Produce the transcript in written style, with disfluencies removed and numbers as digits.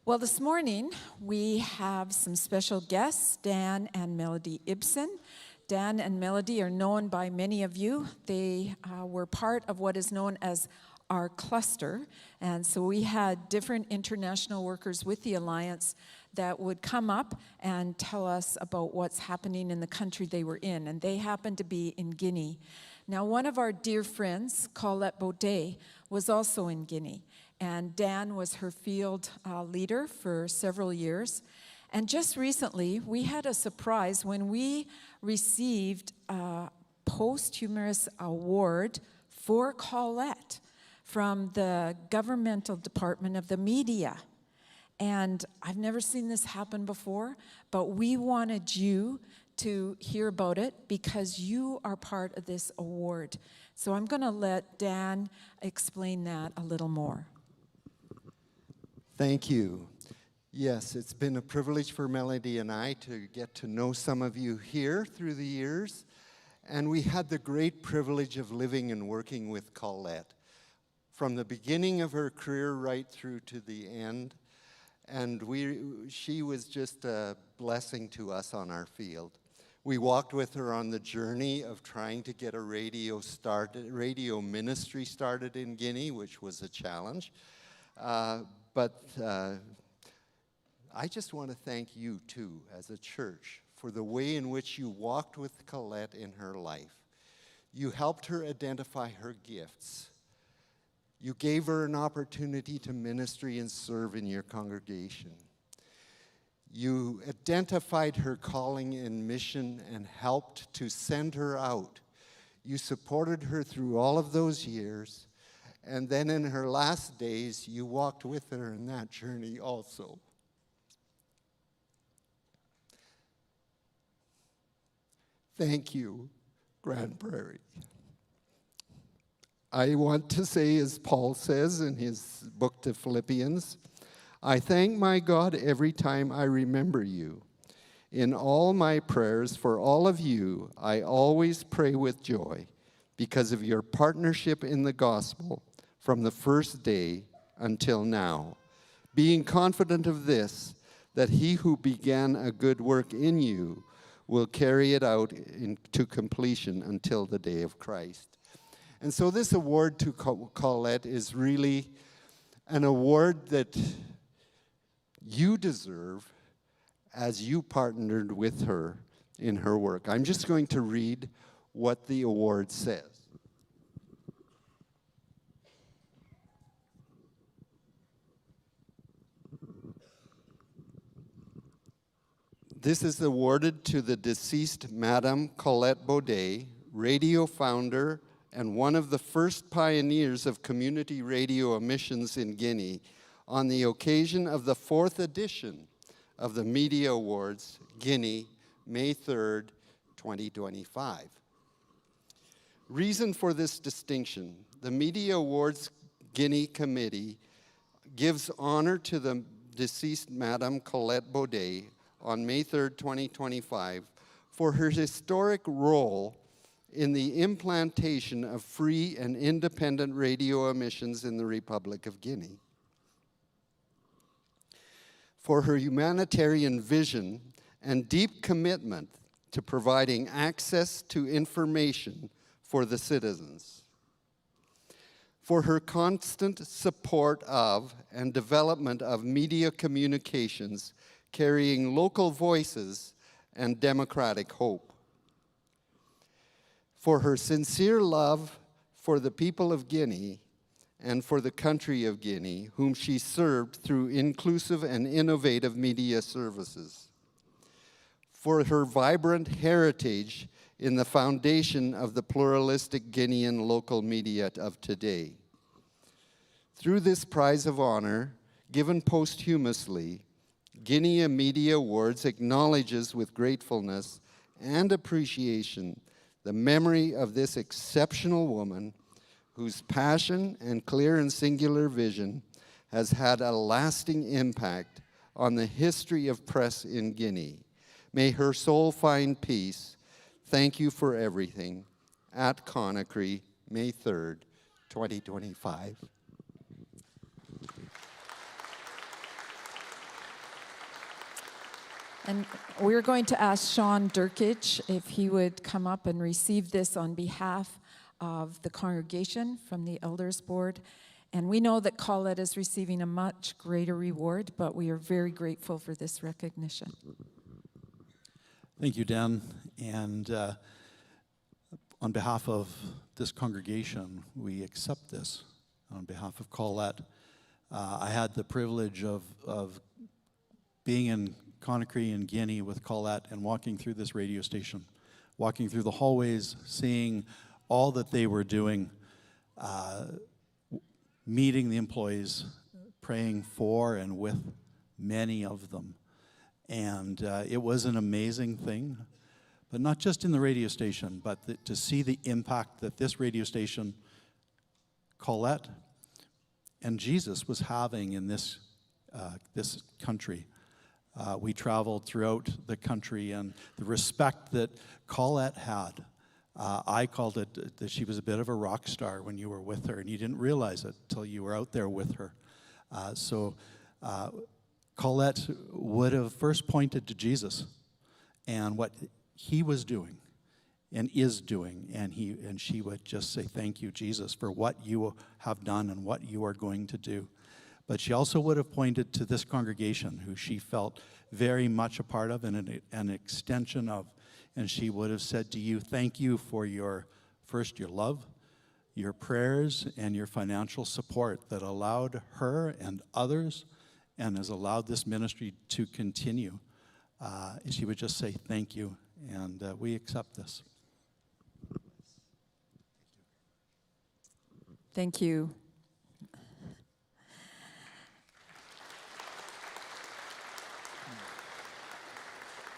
Well, this morning we have some special guests, Dan and Melody Ibsen. Dan and Melody are known by many of you. They were part of what is known as our cluster, and so we had different international workers with the Alliance that would come up and tell us about what's happening in the country they were in, and they happened to be in Guinea. Now, one of our dear friends, Colette Baudais, was also in Guinea, and Dan was her field leader for several years. And just recently, we had a surprise when we received a posthumous award for Colette from the governmental department of the media. And I've never seen this happen before, but we wanted you to hear about it because you are part of this award. So I'm going to let Dan explain that a little more. Thank you. Yes, it's been a privilege for Melody and I to get to know some of you here through the years. And we had the great privilege of living and working with Colette from the beginning of her career right through to the end. And she was just a blessing to us on our field. We walked with her on the journey of trying to get a radio ministry started in Guinea, which was a challenge. But I just want to thank you, too, as a church, for the way in which you walked with Colette in her life. You helped her identify her gifts. You gave her an opportunity to ministry and serve in your congregation. You identified her calling and mission and helped to send her out. You supported her through all of those years. And then in her last days, you walked with her in that journey also. Thank you, Grande Prairie. I want to say, as Paul says in his book to Philippians, I thank my God every time I remember you. In all my prayers for all of you, I always pray with joy because of your partnership in the gospel from the first day until now, being confident of this, that he who began a good work in you will carry it out to completion until the day of Christ. And so this award to Colette is really an award that you deserve as you partnered with her in her work. I'm just going to read what the award says. This is awarded to the deceased Madame Colette Baudais, radio founder and one of the first pioneers of community radio emissions in Guinea, on the occasion of the 4th edition of the Media Awards, Guinea, May 3rd, 2025. Reason for this distinction: the Media Awards Guinea Committee gives honor to the deceased Madame Colette Baudais on May 3rd, 2025, for her historic role in the implantation of free and independent radio emissions in the Republic of Guinea, for her humanitarian vision and deep commitment to providing access to information for the citizens, for her constant support of and development of media communications carrying local voices and democratic hope, for her sincere love for the people of Guinea and for the country of Guinea, whom she served through inclusive and innovative media services, for her vibrant heritage in the foundation of the pluralistic Guinean local media of today. Through this prize of honor, given posthumously, Guinea Media Awards acknowledges with gratefulness and appreciation the memory of this exceptional woman whose passion and clear and singular vision has had a lasting impact on the history of press in Guinea. May her soul find peace. Thank you for everything. At Conakry, May 3rd, 2025. And we're going to ask Sean Durkich if he would come up and receive this on behalf of the congregation from the Elders Board. And we know that Colette is receiving a much greater reward, but we are very grateful for this recognition. Thank you, Dan. And on behalf of this congregation, we accept this. On behalf of Colette, I had the privilege of being in Conakry and Guinea with Colette and walking through this radio station, walking through the hallways, seeing all that they were doing, meeting the employees, praying for and with many of them. And it was an amazing thing, but not just in the radio station, but to see the impact that this radio station, Colette, and Jesus was having in this country. We traveled throughout the country, and the respect that Colette had, I called it that she was a bit of a rock star when you were with her, and you didn't realize it till you were out there with her. Colette would have first pointed to Jesus and what he was doing and is doing, and she would just say, "Thank you, Jesus, for what you have done and what you are going to do." But she also would have pointed to this congregation, who she felt very much a part of and an extension of, and she would have said to you, "Thank you for your love, your prayers, and your financial support that allowed her and others and has allowed this ministry to continue." She would just say, "Thank you," and we accept this. Thank you.